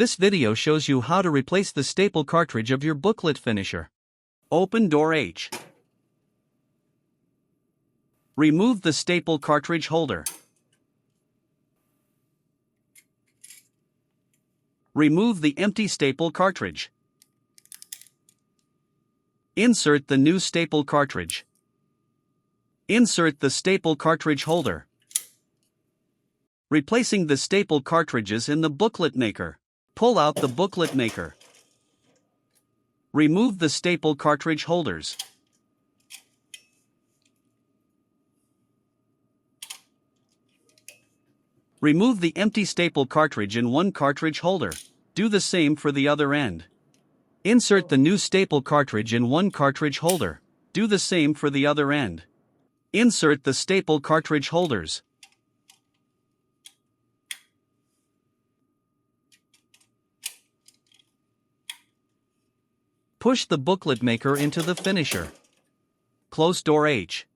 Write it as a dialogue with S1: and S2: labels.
S1: This video shows you how to replace the staple cartridge of your booklet finisher. Open door H. Remove the staple cartridge holder. Remove the empty staple cartridge. Insert the new staple cartridge. Insert the staple cartridge holder. Replacing the staple cartridges in the booklet maker. Pull out the booklet maker. Remove the staple cartridge holders. Remove the empty staple cartridge in one cartridge holder. Do the same for the other end. Insert the new staple cartridge in one cartridge holder. Do the same for the other end. Insert the staple cartridge holders. Push the booklet maker into the finisher. Close door H.